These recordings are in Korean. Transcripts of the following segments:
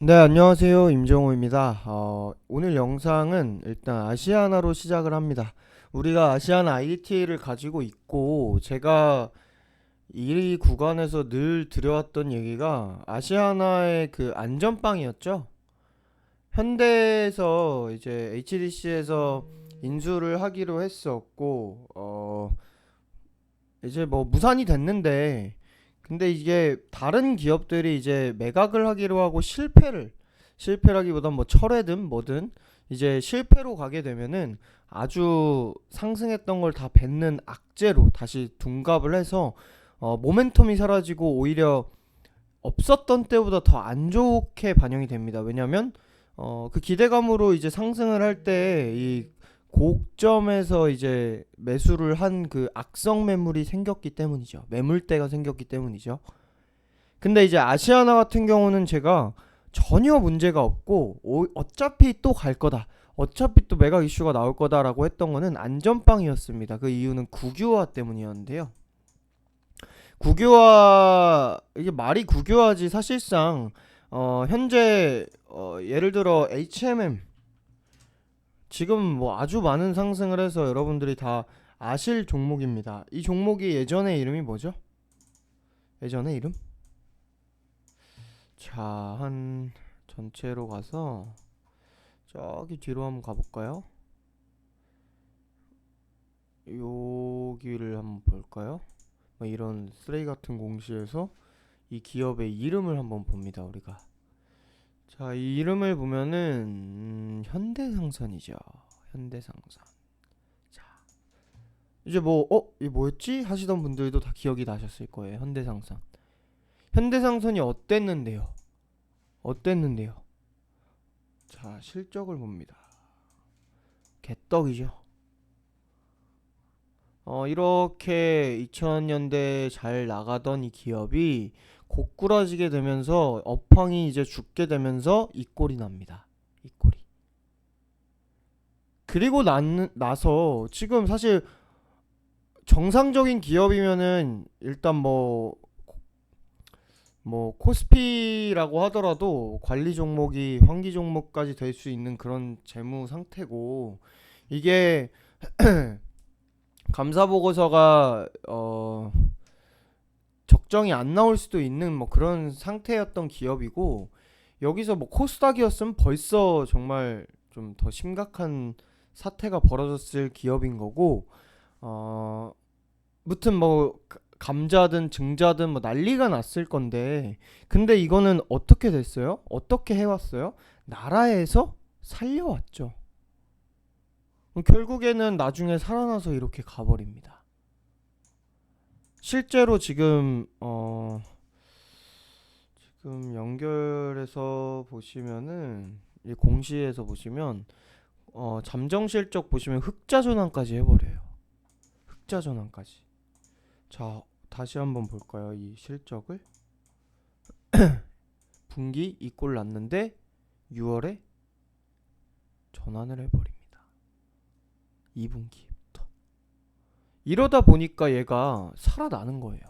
네, 안녕하세요. 임정호입니다. 오늘 영상은 일단 아시아나로 시작을 합니다. 우리가 아시아나 IDT를 가지고 있고, 제가 이 구간에서 늘 드려왔던 얘기가 아시아나의 그 안전빵이었죠. 현대에서 이제 HDC에서 인수를 하기로 했었고, 이제 뭐 무산이 됐는데, 근데 이게 다른 기업들이 이제 매각을 하기로 하고 실패라기보단 뭐 철회든 뭐든 이제 실패로 가게 되면은 아주 상승했던 걸 다 뱉는 악재로 다시 둔갑을 해서 모멘텀이 사라지고 오히려 없었던 때보다 더 안 좋게 반영이 됩니다. 왜냐면 그 기대감으로 이제 상승을 할 때 이 고점에서 이제 매수를 한 그 악성 매물이 생겼기 때문이죠. 매물대가 생겼기 때문이죠. 근데 이제 아시아나 같은 경우는 제가 전혀 문제가 없고 어차피 또 갈 거다. 어차피 또 매각 이슈가 나올 거다라고 했던 거는 안전빵이었습니다. 그 이유는 국유화 때문이었는데요. 국유화 이게 말이 국유화지 사실상 현재 예를 들어 HMM 지금 뭐 아주 많은 상승을 해서 여러분들이 다 아실 종목입니다. 이 종목이 예전의 이름이 뭐죠? 예전의 이름? 자, 한 전체로 가서 저기 뒤로 한번 가볼까요? 여기를 한번 볼까요? 뭐 이런 쓰레기 같은 공시에서 이 기업의 이름을 한번 봅니다, 우리가. 자, 이 이름을 보면은 현대상선이죠. 현대상선. 자, 이제 뭐 이게 뭐였지? 하시던 분들도 다 기억이 나셨을 거예요. 현대상선. 현대상선이 어땠는데요? 어땠는데요? 자, 실적을 봅니다. 개떡이죠. 이렇게 2000년대 잘 나가던 이 기업이 고꾸라지게 되면서 업황이 이제 죽게 되면서 이 꼴이 납니다. 이 꼴이. 그리고 나서 지금 사실 정상적인 기업이면은 일단 뭐 코스피라고 하더라도 관리 종목이 환기 종목까지 될 수 있는 그런 재무 상태고, 이게 감사 보고서가 적정이 안 나올 수도 있는 뭐 그런 상태였던 기업이고, 여기서 뭐 코스닥이었으면 벌써 정말 좀 더 심각한 사태가 벌어졌을 기업인 거고, 어 무튼 뭐 감자든 증자든 뭐 난리가 났을 건데, 근데 이거는 어떻게 됐어요? 어떻게 해왔어요? 나라에서 살려왔죠. 결국에는 나중에 살아나서 이렇게 가버립니다. 실제로 지금 연결해서 보시면은 이 공시에서 보시면 잠정 실적 보시면 흑자 전환까지 해버려요. 흑자 전환까지. 자, 다시 한번 볼까요? 이 실적을. 분기 이 꼴 났는데 6월에 전환을 해버립니다. 2분기부터. 이러다 보니까 얘가 살아나는 거예요.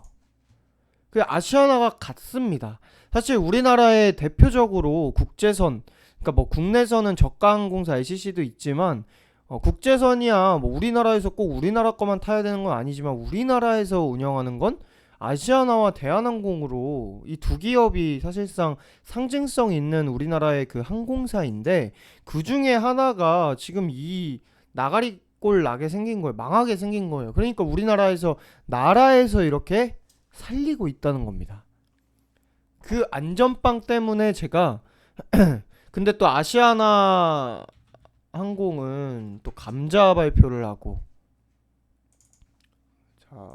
그 아시아나가 같습니다. 사실 우리나라의 대표적으로 국제선, 그러니까 뭐 국내선은 저가항공사 LCC도 있지만 국제선이야 뭐 우리나라에서 꼭 우리나라 거만 타야 되는 건 아니지만 우리나라에서 운영하는 건 아시아나와 대한항공으로 이 두 기업이 사실상 상징성 있는 우리나라의 그 항공사인데, 그 중에 하나가 지금 이 나가리 꼴 나게 생긴 거예요. 망하게 생긴 거예요. 그러니까 우리나라에서 나라에서 이렇게 살리고 있다는 겁니다. 그 안전빵 때문에 제가 근데 또 아시아나 항공은 또 감자 발표를 하고, 자,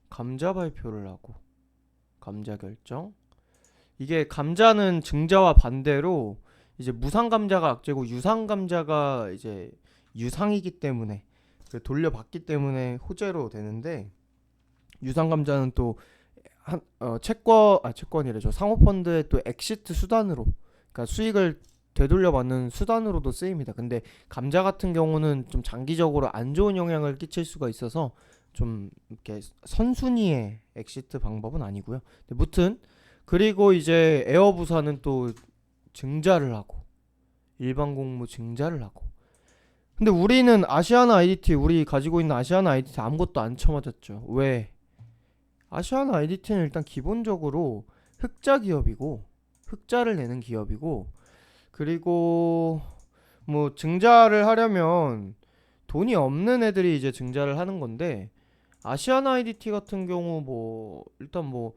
감자 발표를 하고 감자 결정. 이게 감자는 증자와 반대로 이제 무상 감자가 악재고 유상 감자가 이제 유상이기 때문에 돌려받기 때문에 호재로 되는데, 유상 감자는 또 채권이래죠. 상호펀드의 또 엑시트 수단으로, 그러니까 수익을 되돌려받는 수단으로도 쓰입니다. 근데 감자 같은 경우는 좀 장기적으로 안 좋은 영향을 끼칠 수가 있어서 좀 이렇게 선순위의 엑시트 방법은 아니고요. 근데 무튼 그리고 이제 에어부산은 또 증자를 하고 일반 공모 증자를 하고. 근데 우리는 아시아나 IDT, 우리 가지고 있는 아시아나 IDT 아무것도 안 쳐맞았죠. 왜? 아시아나 IDT는 일단 기본적으로 흑자 기업이고 흑자를 내는 기업이고, 그리고 뭐 증자를 하려면 돈이 없는 애들이 이제 증자를 하는 건데, 아시아나 IDT 같은 경우 뭐 일단 뭐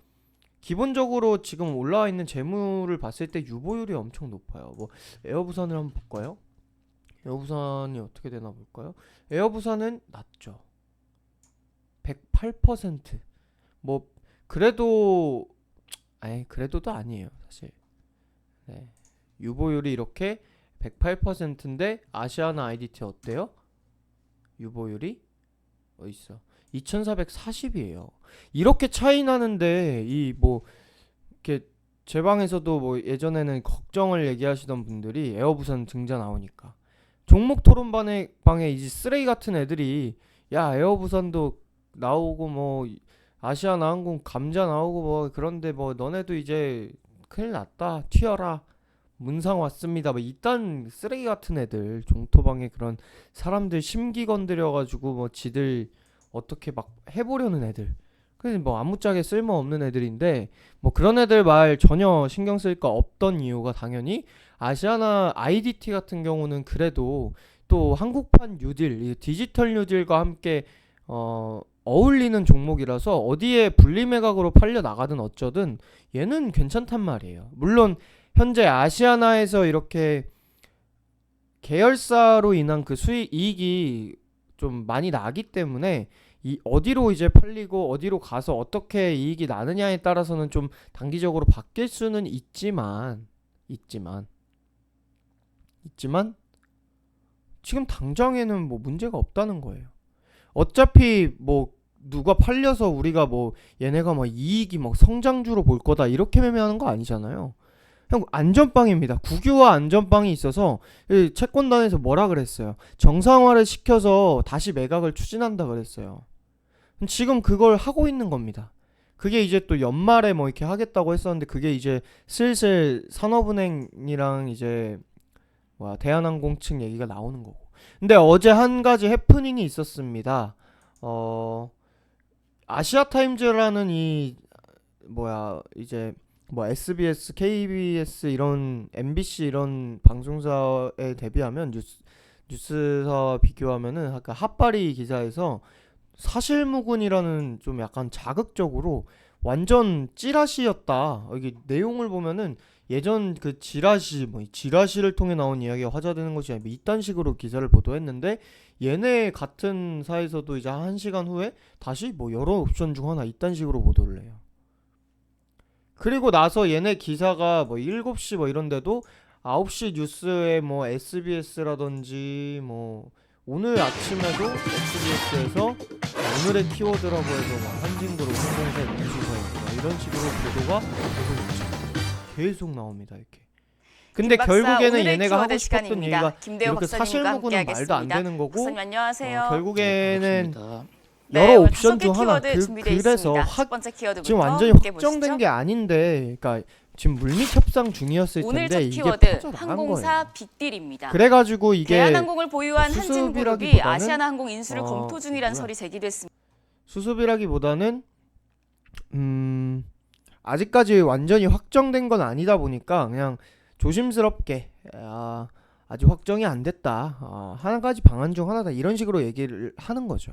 기본적으로 지금 올라와 있는 재물을 봤을 때 유보율이 엄청 높아요. 뭐 에어부산을 한번 볼까요? 에어부산이 어떻게 되나 볼까요? 에어부산은 낮죠. 108%. 뭐 그래도 그래도도 아니에요, 사실. 네. 유보율이 이렇게 108%인데 아시아나 IDT 어때요? 유보율이 어딨어? 2440이에요. 이렇게 차이 나는데 이 뭐 이렇게 제 방에서도 뭐 예전에는 걱정을 얘기하시던 분들이 에어부산 증자 나오니까 종목 토론방에 이제 쓰레기 같은 애들이 야 에어부산도 나오고 뭐 아시아나항공 감자 나오고 뭐 그런데 뭐 너네도 이제 큰일 났다 튀어라 문상 왔습니다 뭐 이딴 쓰레기 같은 애들, 종토방에 그런 사람들 심기 건드려가지고 뭐 지들 어떻게 막 해보려는 애들, 그래서 뭐 아무짝에 쓸모없는 애들인데 뭐 그런 애들 말 전혀 신경 쓸 거 없던 이유가 당연히 아시아나 IDT 같은 경우는 그래도 또 한국판 뉴딜, 이 디지털 뉴딜과 함께 어울리는 종목이라서 어디에 분리매각으로 팔려 나가든 어쩌든 얘는 괜찮단 말이에요. 물론 현재 아시아나에서 이렇게 계열사로 인한 그 수익 이익이 좀 많이 나기 때문에 이 어디로 이제 팔리고 어디로 가서 어떻게 이익이 나느냐에 따라서는 좀 단기적으로 바뀔 수는 있지만 지금 당장에는 뭐 문제가 없다는 거예요. 어차피 뭐 누가 팔려서 우리가 뭐 얘네가 뭐 이익이 막 성장주로 볼 거다 이렇게 매매하는 거 아니잖아요. 형 안전빵입니다. 국유화 안전빵이 있어서 채권단에서 뭐라 그랬어요? 정상화를 시켜서 다시 매각을 추진한다 그랬어요. 지금 그걸 하고 있는 겁니다. 그게 이제 또 연말에 뭐 이렇게 하겠다고 했었는데 그게 이제 슬슬 산업은행이랑 이제 대한항공 측 얘기가 나오는 거고. 근데 어제 한 가지 해프닝이 있었습니다. 아시아타임즈라는 이 이제 뭐 SBS, KBS 이런 MBC 이런 방송사에 대비하면 뉴스사 비교하면은 아까 핫바리 기사에서 사실무근이라는 좀 약간 자극적으로 완전 찌라시였다. 여기 내용을 보면은 예전 그 지라시 뭐 지라시를 통해 나온 이야기가 화제되는 것이 아니라 이딴 식으로 기사를 보도했는데 얘네 같은 사에서도 이제 1시간 후에 다시 뭐 여러 옵션 중 하나 이딴 식으로 보도를 해요. 그리고 나서 얘네 기사가 뭐 7시 뭐 이런데도 9시 뉴스에 뭐 SBS라든지 뭐 오늘 아침에도 SBS에서 오늘의 키워드라고 해서 막 한진그룹, 항공사, 인수사인 이런 식으로 보도가 계속 나옵니다. 이렇게. 근데 결국에는 얘네가 하고 싶었던 얘기가 이렇게 사실무근은 말도 안 되는 거고, 결국에는 여러 옵션 중 하나. 그래서 지금 완전히 확정된 게 아닌데, 그러니까 지금 물밑 협상 중이었을 텐데 이게 퍼져 나간 항공사 빅딜입니다. 그래가지고 이게 대한항공을 보유한 한진그룹이 아시아나항공 인수를 검토 중이라는 설이 제기됐습니다. 수습이라기보다는 아직까지 완전히 확정된 건 아니다 보니까 그냥 조심스럽게 아직 확정이 안 됐다. 한 가지 방안 중 하나다. 이런 식으로 얘기를 하는 거죠.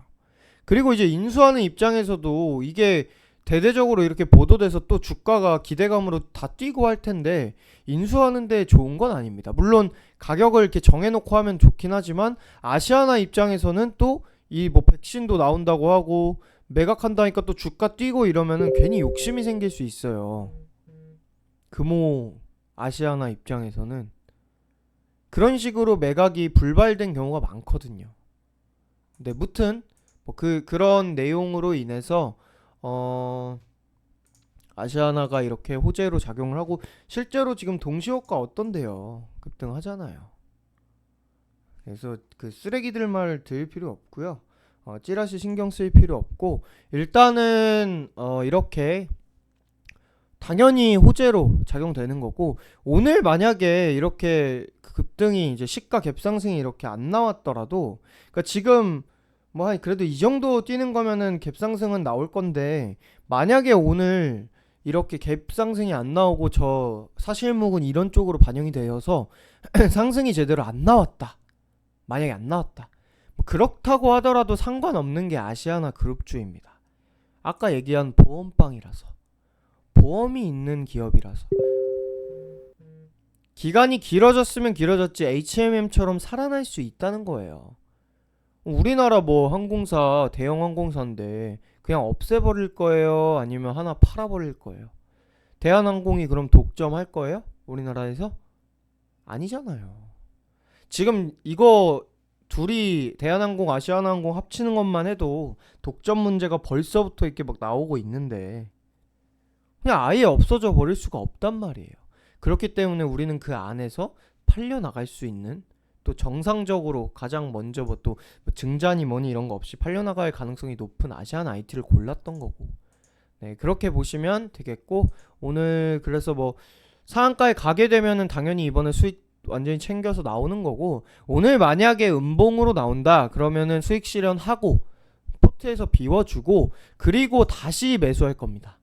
그리고 이제 인수하는 입장에서도 이게 대대적으로 이렇게 보도돼서 또 주가가 기대감으로 다 뛰고 할 텐데 인수하는데 좋은 건 아닙니다. 물론 가격을 이렇게 정해놓고 하면 좋긴 하지만 아시아나 입장에서는 또 이 뭐 백신도 나온다고 하고 매각한다니까 또 주가 뛰고 이러면은 괜히 욕심이 생길 수 있어요. 금호 아시아나 입장에서는 그런 식으로 매각이 불발된 경우가 많거든요. 근데 무튼 뭐 그런 내용으로 인해서 아시아나가 이렇게 호재로 작용을 하고 실제로 지금 동시효과 어떤데요? 급등하잖아요. 그래서 그 쓰레기들 말 들을 필요 없고요. 찌라시 신경 쓸 필요 없고 일단은 이렇게 당연히 호재로 작용되는 거고, 오늘 만약에 이렇게 급등이 이제 시가 갭상승이 이렇게 안 나왔더라도, 그러니까 지금 뭐 그래도 이 정도 뛰는 거면은 갭상승은 나올 건데, 만약에 오늘 이렇게 갭상승이 안 나오고 저 사실무근 이런 쪽으로 반영이 되어서 상승이 제대로 안 나왔다, 만약에 안 나왔다, 뭐 그렇다고 하더라도 상관없는 게 아시아나 그룹주입니다. 아까 얘기한 보험빵이라서, 보험이 있는 기업이라서. 기간이 길어졌으면 길어졌지 HMM처럼 살아날 수 있다는 거예요. 우리나라 뭐 항공사, 대형 항공사인데 그냥 없애버릴 거예요? 아니면 하나 팔아버릴 거예요? 대한항공이 그럼 독점할 거예요? 우리나라에서? 아니잖아요. 지금 이거 둘이 대한항공, 아시아나항공 합치는 것만 해도 독점 문제가 벌써부터 이렇게 막 나오고 있는데 그냥 아예 없어져 버릴 수가 없단 말이에요. 그렇기 때문에 우리는 그 안에서 팔려나갈 수 있는, 또 정상적으로 가장 먼저 또 증자니 뭐니 이런 거 없이 팔려나갈 가능성이 높은 아시안 IT를 골랐던 거고, 네, 그렇게 보시면 되겠고, 오늘 그래서 뭐 상한가에 가게 되면은 당연히 이번에 수익 완전히 챙겨서 나오는 거고, 오늘 만약에 음봉으로 나온다 그러면은 수익 실현하고 포트에서 비워주고 그리고 다시 매수할 겁니다.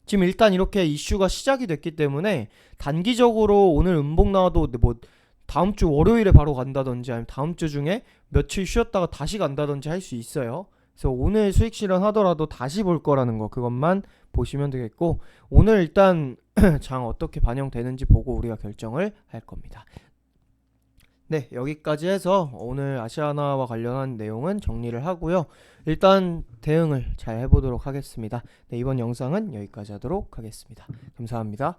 지금 일단 이렇게 이슈가 시작이 됐기 때문에 단기적으로 오늘 음봉 나와도 뭐 다음 주 월요일에 바로 간다든지 아니면 다음 주 중에 며칠 쉬었다가 다시 간다든지 할 수 있어요. 그래서 오늘 수익 실현하더라도 다시 볼 거라는 거, 그것만 보시면 되겠고, 오늘 일단 장 어떻게 반영되는지 보고 우리가 결정을 할 겁니다. 네, 여기까지 해서 오늘 아시아나와 관련한 내용은 정리를 하고요. 일단 대응을 잘 해보도록 하겠습니다. 네, 이번 영상은 여기까지 하도록 하겠습니다. 감사합니다.